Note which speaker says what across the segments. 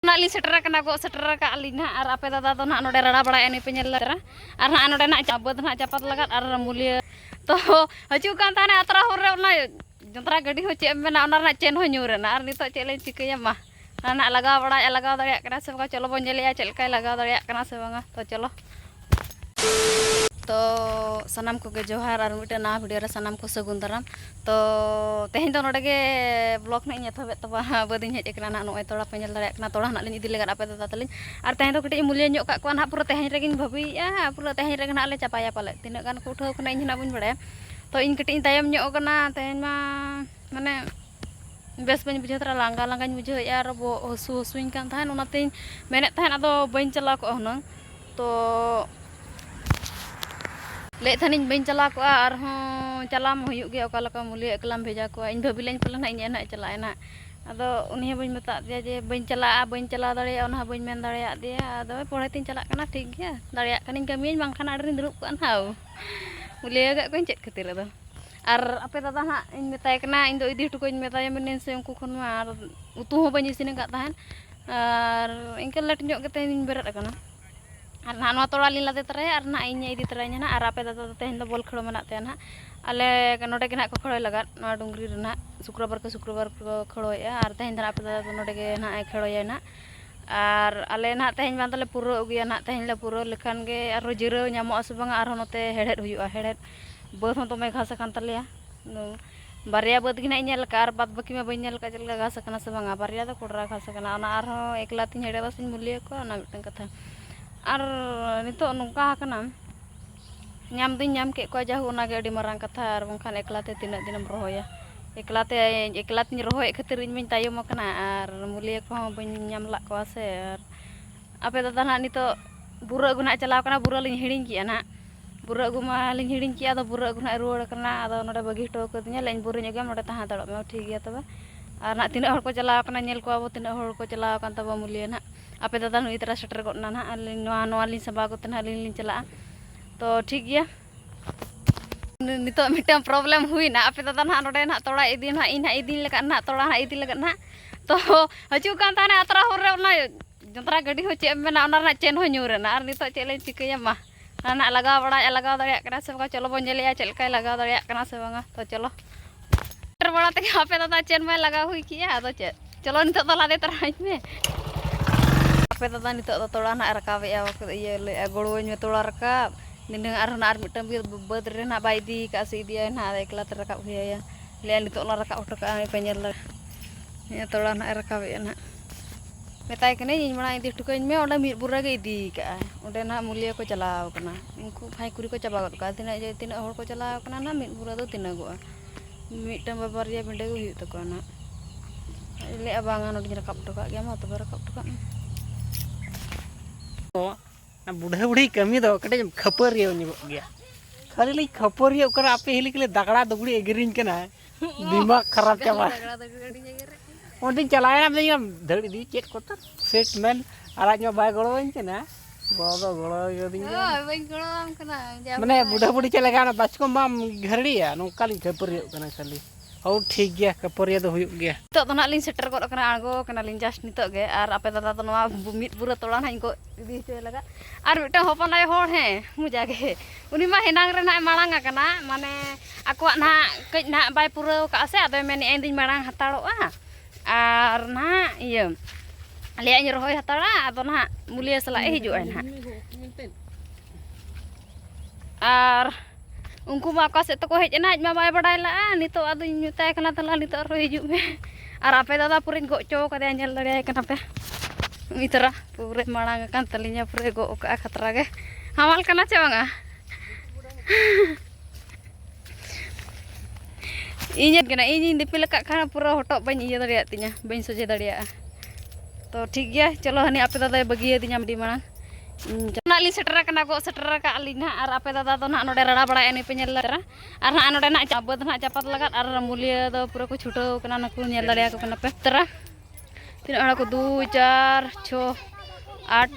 Speaker 1: Nali setera kena go setera ka alina ar ape dada to nak node rada bada ini penyelera ar nak node nak cabut nak capat lagat ar mulia to haju kan tane atra hore na jontra gadi ho cem mena onar nak cen ho nyurena ar nito cek len cikaya mah anak lagaw dariak kena se banga cholo bon jelia cek kai lagaw dariak kena se banga to cholo तो सनाम को के जोहार और मिटे ना video रे सनाम को सगुन दाराम तो तेहें तो नोडे के ब्लॉग ने एथबे तबा बदिन हेज एकना ना नोय तोड़ा पेनल दारे एकना तोड़ा ना लिन इदी लेगा आपे दादा तलिन और तेहें तो कटी मूल्य ᱧᱚᱜ का को ना पूरा तेहें रेगिन भाबिया पूरा तेहें रेग ना ले चापाया पाले तिना गान को उठाव कना इन ना बुन बड़े तो इन कटी तायम ᱧᱚᱜ कना तेहें मा माने बेस बन बुझे तरा लांगा लांगाñ बुझे यार बो हसु हसुइन कान थान ओनाते मेने थान आदो बइन चला को हनंग तो ले थानिन बइन चला को और हो चलाम हुयुग गे ओका लका मुलिया एकलाम भेजा को इन भाबिलेन पलन इन ना चला ना आदो उनी बइन मता दिया जे बइन चला दाड़े ओना बइन मेन दाड़े दिया आदो पढ़े तिन चला कना ठीक गया दाड़े कनिन कमियन बांखान आडरिन दुरुब को हाउ मुलिया गे कोइन चेत खातिर आदो और आपे दादा ना इन मेताय कना इन दो इदी टुकोइन मेताय मेनेन से उनको खन मा और उतु हो बइन इसिन का ताहन और इनके लट ᱧᱚᱜ गते इन बेरत कना और ना नो तोड़ा लिन लाते तरे और ना इन इदी तराय ना और आपे दादा तेहन दो बोल खड़ो मनाते ना आले नोडे के ना को खड़ो लगा नो डुंगरी रना शुक्रवार को खड़ोया और तेहन दा आपे दादा नोडे के ना खड़ोया ना और आले ना तेहन बांतले पुरो उगिया ना तेहन ले पुरो लेखान गे और जिरो ᱧᱟᱢᱚᱜ ᱟᱥᱮ ᱵᱟᱝ ᱟᱨ ᱱᱚᱛᱮ ᱦᱮᱲᱦᱮᱫ ᱦᱩᱭᱩᱜᱼᱟ ᱦᱮᱲᱦᱮᱫ ᱵᱟᱹᱫ ᱦᱚᱸ ᱫᱚᱢᱮ ᱜᱷᱟᱥ ᱟᱠᱟᱱ ᱛᱟᱞᱮᱭᱟ बारिया बद गिना ᱧᱮᱞ का और बाद बाकी में बइन का चलका घास कना से बांगा बारिया तो कोडरा घास कना ओना आर हो एकला तिन हेड़े बसिन मुलिया को ओना मिटन कथा और नितो नोंका कना ᱧᱟᱢ दिन ᱧᱟम के को जाहु ओना गे अडी मारांग कथा और बंखान एकलाते तिना दिनम रहोया एकला तिन रहोय खातिर इन में तायम कना और मुलिया को बइन ᱧᱟᱢ ला को से और आपे दादा ना नितो बुरा गुना चलाव कना बुरा लिन हिडिन किया ना बुरा गुमा लिन हिडिन किया तो बुरा गुना रुवाड़ कना आदो नोडे बगी हटो को दिया लेन बुरा ᱧᱚᱜ गे नोडे ताहा दड़ो मे ठीक गया तबे और ना तिना हर को चलाव कना ᱧᱮल को अब तिना हर को चलाव कन तबा मुलिया ना आपे दादा नुई तरह सेटर गना ना नोआ लिन सबा को तना लिन चला तो ठीक गया नितो मिटम प्रॉब्लम हुई ना आपे दादा ना नोडे ना तोड़ा इदी ना इन इदी लगा ना तोड़ा ना इदी लगा ना तो हजू कान ताने अतरा होरे ना जंतरा गडी हो चेम मेना ओना ना चेन हो ᱧᱩᱨena और नितो चेले चिकया मा ना लगाव दड़िया कना से बंगा चलो बन जेलिया चलकाय लगाव दड़िया कना से बंगा तो चलो टर बड़ा ते आपे दादा चेन में लगा हुई किया आदो चे चलो नितो तो लादे तराई में आपे दादा नितो तो तोड़ा ना रकाब या ये ले गोड़ोñ में तोड़ा रकाब निंदंग आर ना आर मिटम बद रे ना बायदी का से दिया ना एकला तर रकाब हुया ले नितो ला रकाब उठका पेñel ये तोड़ा ना रकाब या ना मेताय कने इन मणा इदी टुकइन में ओडा मिट बुरा गे इदी का ओडे ना मुलिया को चलाव कना इनको भाई कुरी को चबा गद का तिना हर को चलाव कना ना मिट बुरा दो तिना गो मिटम बाबारिया बिंडे को हुई तको ना ले अबांगा नोडी रकाब टका गया मा तब रकाब टका
Speaker 2: तो बुढ़ा बुढ़ी कमी दो कटे खपरियो निबो गया खाली ले खपरियो कर आपे हिली के दगड़ा दगड़ी एगरिन कना दिमाग खराब चबा ओंटिन चलाया ना धड़ी दी चेक कोता सेट मैन आराज में बाय गड़ोइन कना बाबा गड़ो गदिन
Speaker 1: बइन गड़ोम कना
Speaker 2: माने बुढ़ा बुढ़ी चले गाना बाचको माम घरड़िया नोकाली खपरियो कना खाली औ ठीक गया खपरिया दो हुयुग गया
Speaker 1: तो ना लिन सेटर गड कना आगो कना लिन जस्ट नितो गे और आपे दादा तो नवा मिट बुरा तोड़ा ना इनको इदी चे लगा और मिटा होपनाय होड़ है मुजा गे उनी मा हेनांग रे ना माळांगा कना माने आकोआ ना कई ना बाय पुरा का से आदो मेन ए दिन माळांग हताड़ोआ और ना ये ले इन रोय हताड़ा आदो ना मुलिया सला हिजुआ ना और उनको मा का से तो को हेज ना मा बाय बडाय ला नितो आदो इन मेताय कना तला नितो रो हिजु में और आपे दादा पुरिन गो चो कदे नेल दड़िया कना पे इतरा पूरे माळांग कान तलिया पूरे गो का खतरा गे हमाल कना चे बांगा इन दिपिल का खाना पूरा हटो बन इया दड़िया तिया बन सोजे दड़िया तो ठीक गया चलो हनी आपे दादा बगिया दिया मडी मांग ना लिन सेटर कना गो सेटर का लिन और आपे दादा तो ना नोडे रड़ा बड़ा एने पेñel लरा और ना नोडे ना चाबद ना चापात लगा और मुलिया दो पूरा को छुटो कना नकु नेल दड़िया को कना पे तरा तीन हड़ा को 2 4 6 8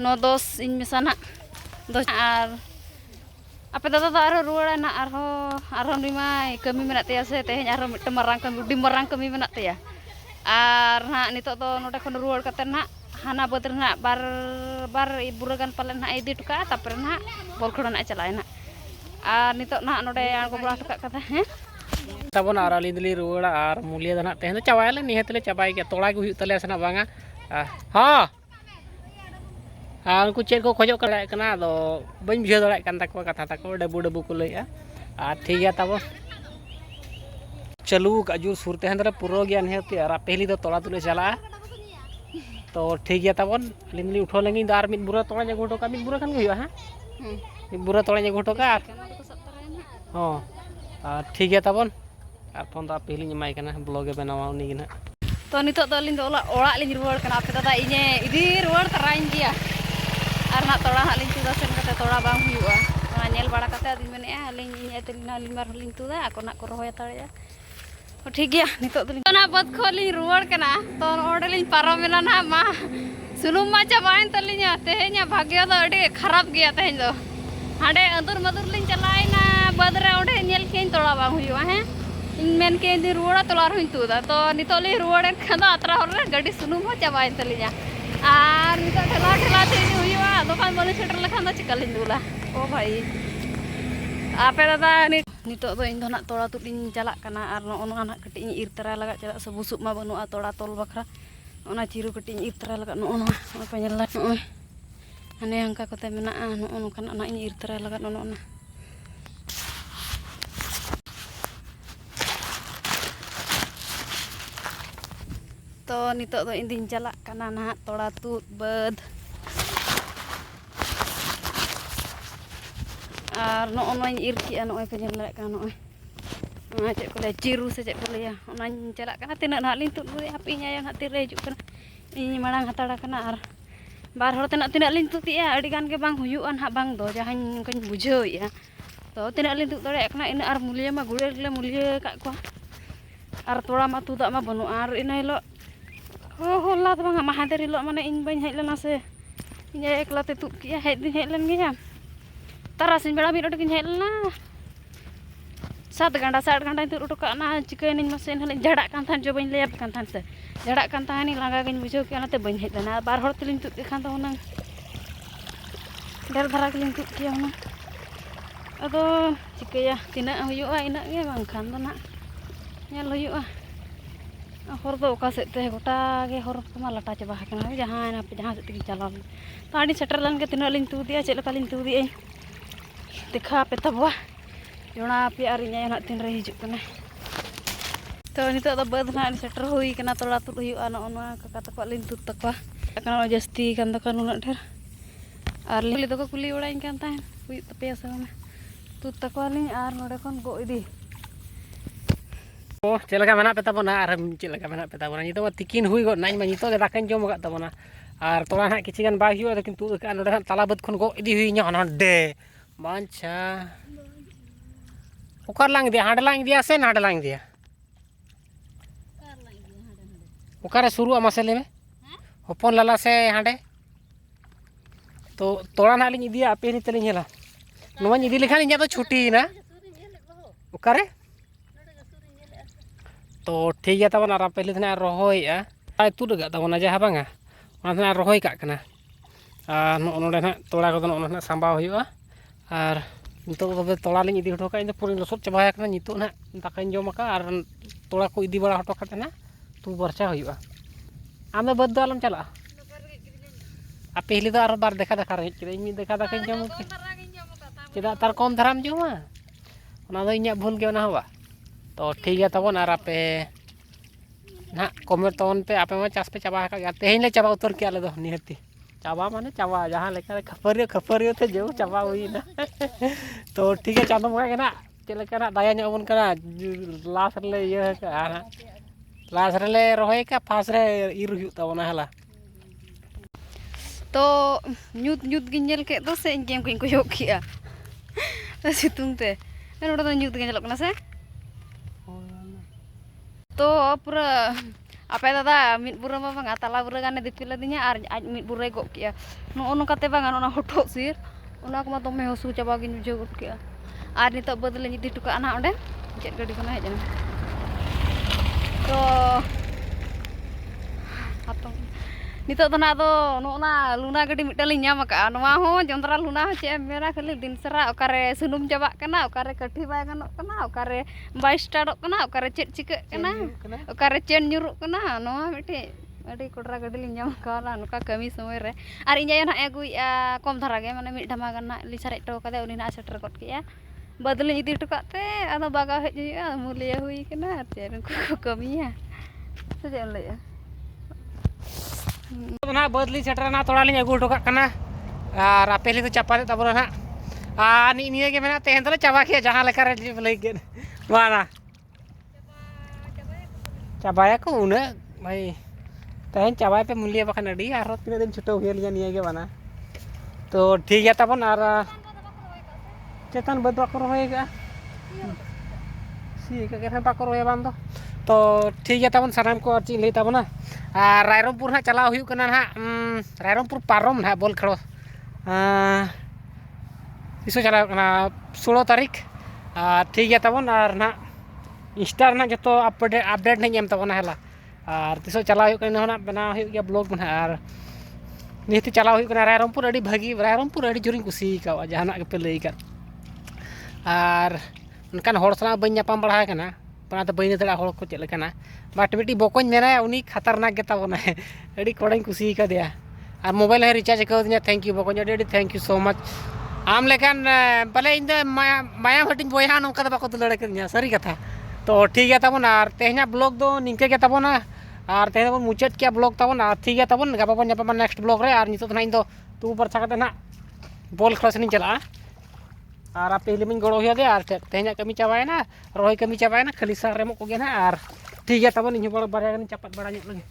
Speaker 1: 9 10 इन मिसा ना 10 और आपे दादा तो आरो रुवाड़ा ना आरो निमा कमी मेना तया से तेहें आरो मिट्टे मारांग कमी बुडी मारांग कमी मेना तया Ar na nito to note kon ruwar kate na hana bad na bar buragan palen na idi tuka tapre na bol khodan na chalai na ar nito na note ango bra tuka kata he
Speaker 2: tabon ar ali dili ruwara ar mulia dana tehen cabai le nihet le cabai ke tola gu huyuk tale sana banga ha ar ku chet ko khojok kala kana do bain bujhe dara kan takwa katha tako debu ko lei a ar thik gaya tabon चलू काजूर सुर तहन रे पुरो गया नेहती और पहली तो तोड़ा तुले चला तो ठीक गया तबन लिंगली उठो लेंगे दार मिट बुरा तोड़ा जे घोटो का मिट बुरा खान हुआ है मिट बुरा तोड़ा जे घोटो का हां ठीक गया तबन और फोन दा पहली जमाई कना ब्लॉग ए बनावा उनी गिना
Speaker 1: तो नितो दो लिंग ओला ओड़ा लिंग रुवाड़ कना पे दादा इने इदी रुवाड़ तराइन दिया और ना तोड़ा हा लिंग तुदा सेन कते तोड़ा बांग हुआ ना नेल बाड़ा कते दिन मेने लिंग इने तेलिना लिंग मार लिंग तुदा ako ना को रोया ताड़या ठीक गया नितो तो ना बद खोली रुवाड़ कना तो ओडे लिंग पारमेना ना मा सुनुम मा चाबाइन तलिया तेहेnya भाग्य दो अडे खराब गया तेहेन दो हाडे अंदर मदुर लिंग चलाइना बदरे ओडे नेल केन तोड़ा बांग हुआ है इन मेन के दिन रुवाड़ा तोलार हुई तुदा तो नितो ले रुवाड़ खदा अतरा होरे गाड़ी सुनुम हो चाबाइन तलिया आर नितो ठेला ठेला ते हुआ दुकान बने सेटर लखान दा चिकलिन दुला ओ भाई आपे दादा नितो दो इन दो ना तोड़ा तुलिन चला कना आर नो ना कटी इर तरा लगा चला सब बुसुप मा बनुआ तोड़ा तोल बखरा ओना चिरु कटी इर तरा लगा नो नो apa nyala नो ane angka kote mena नो नो kan ana ini ir tara lага नो नो तो नितो दो इंदिन चला कना ना तोड़ा तुत बद और नोन इर किया नोय पे nyala का नोय चे को ले चिरु से चे को ले ओना चला कना तिना ना लिन तुत बुई हापी nya yang hati re हिजुक कना इन मांग हताड़ा कना और बार हर तना तिना लिन तुतिया अडी गान के बांग हुयु अन हा बांग दो जहां कन बुझेउया तो तिना लिन तुत दड़े कना इन और मुलिया मा गुड़े ले मुलिया का को और तोड़ा मा तुदा मा बनु और इन हिलो हो ला तो बांग महादेर हिलो माने इन बइन हेज लेना से इन एकला ते तुत किया हेज दिन हेज लेन गया तारासिन बेड़ा मिट अटकिन हेज लेना 7 घंटा तुर उठो ना चिकन मसेन हले झड़ा कान थान जो बइन ले कान थान से झड़ा कान थानी लागा गइन बुझो के नाते बइन हेज लेना बार हर तलिन तुत खान तो ना डर धरा के लिन तुत किया ना अदो चिकया तिना हुयुआ इना गे बांग खान दो ना नेल हुयुआ हर दो ओका सेते गोटा गे हर कमा लटा चबा हकना जहां ना पे जहां सेते चला तो आडी सेटर लन के तिना लिन तुदिया चेल का लिन तुदिया देखा पे तबवा जोना पे आरिnya ना तिन रे हिजुक कना तो नितो द बद ना सेटर हुई कना तोड़ा तुत हुयुआ ना ओना काका तको लिन तुत तको कना जस्ती kan दो kan उना ढेर आर लिली दो को कुली उड़ाइन kan ताहन हुई तपे सना तुत तको लिन आर नोडे कोन गो इदी ओ चेलका मेना पे तबना आर चेलका मेना पे तबना नितो तिकिन हुई गो नाइ मा नितो ले दाकान जम गत तबना आर तोड़ा ना किछि गान बाय हुआ लेकिन तु का नोडे ताला बद खन गो इदी हुई nya नोडे बांचा ओकर लांग दिया हाड लांग दिया से नाड लांग दिया ओकर शुरू अमासे ले होपन लाला से हाडे तो तोड़ा ना लिन इदिया पे नि तले नेला नोवा इदी लेखान इnya तो छुट्टी ना ओकरे तो ठीक गया तबन आर पहले तना रोहयआ आय तु दगा तबना जहा बांगा ओना तना रोहय का कना आ नोडे ना तोड़ा को ओना ना सांबा हुयुआ और नितो तो तोड़ा लिन इदी हटो का इन पूरी लसोद चबाया कना नितो ना दाकाइन जम का और तोड़ा को इदी बड़ा हटो का ना तू बरचा हुयुआ आमे बद आलम चला आ पहले तो आर बार देखा रे इन देखा जम के चेदा तार कम धराम जमा ओना दो इnya भूल के ना हुआ तो ठीक है तबन और आपे ना कमेंट तबन पे आपे मा चास पे चाबा का तेहेन ले चाबा उतर के आले दो निहती चाबा माने चाबा जहां लेका खपरियो ते जो चाबा हुई ना तो ठीक है चांदो मगा के ना चेलका ना दाया nya बन कना लास्ट रे ये का लास्ट रे रोहय का फास रे इर हुई तबना हला तो ᱧᱩᱛ ᱧᱩᱛ ᱜᱤᱧ ᱧᱮᱞ ᱠᱮᱫ ᱫᱚ ᱥᱮ ᱤᱧ ᱜᱮᱢ ᱠᱚᱧ ᱠᱚᱭᱚᱜ ᱠᱮᱜᱼᱟ ᱥᱤᱛᱩᱝ ᱛᱮ ᱱᱚᱰᱮ ᱫᱚ ᱧᱩᱛ ᱜᱮ ᱧᱮᱞᱚᱜ ᱠᱟᱱᱟ ᱥᱮ तो पूरा आपे दादा मिट बुरा मा बांगा ताला बुरा गाने दिपिल दिnya आर आज मिट बुरा गो किया नो नोकाते बांगा ओना हटो सिर ओना को मा दमे हसु चाबा गिन बुझो गो किया आर नितो बदले इदी टुका ना ओंडे चेत गाड़ी कोना हेजन तो hatong nitok do na do nona luna gadi middal liñ nyam ka noa ho jondra luna ho che mera khali din sara okare sunum jabak kana okare kathi bai ganok kana okare bai startok kana okare chet chikak kana okare chen nyuruk kana noa mite adi kodra gadi liñ nyam ka na nuka kami somoy re ar inya na agui kom dhara ge mane mid dhama gana li sarek to kade uni na setter kot ke ya badli idi tukate ado baga hej ya mulia hui kana che ko kami ya se je le ya
Speaker 2: ना बदली सेटरना थोड़ा लिंग अगू टोका कना और आपे तो चापा तब ना निये के मेना तेहन तो चाबा के जहाँ लेकर लई के वाना चाबाया को उन भाई तेहन चाबाय पे मूल्य बखन अड़ी और तीन दिन छुटो हुए लिया निये के बना तो ठीक है तब और चेतन बद बाको होएगा सी के बाको होए बांधो तो ठीक है तब साराम को और चीज ले तब ना रायरमपुर ना चला हुई कना ना रायरमपुर पारम ना बोल खड़ो इसो चला कना 16 तारीख ठीक है तब और ना इंस्टा ना जो तो अपडेट नहीं एम तब ना हला और तिसो चला हुई कना ना बना हुई गया ब्लॉग ना और निहती चला हुई कना रायरमपुर अड़ी भागी रायरमपुर अड़ी जोरिंग कुसी का जहाना के पे लई का और उनकान होड़ सना बइन नापाम बढ़ा कना पना तो बइन दड़ा होड़ को चले कना बाट बेटी बोकोñ मेना उनी खतरनाक गेता बना है अड़ी कोड़ाñ कुसी का दिया और मोबाइल है रिचार्ज कर दिया थैंक यू बोकोñ अड़ी थैंक यू सो मच आम लेकिन भले इन माया हटिन बोया नौका बाको दुलड़ कर सारी कथा तो ठीक है तब और तेहना ब्लॉग दो निंके के तब और तेहना बन मुचाद किया ब्लॉग तब ठीक है तब गापा बन जापा नेक्स्ट ब्लॉग रे और नितो इन दो तू पर छाकते ना बॉल खड़ा से चला और आप पहले में गड़ो हुआ दे और तेहना कमी चाबाए ना रोही कमी चाबाए ना खाली सार रेमो को गया ना और ठीक है तब इन बड़ा बारे चपत बड़ा लगे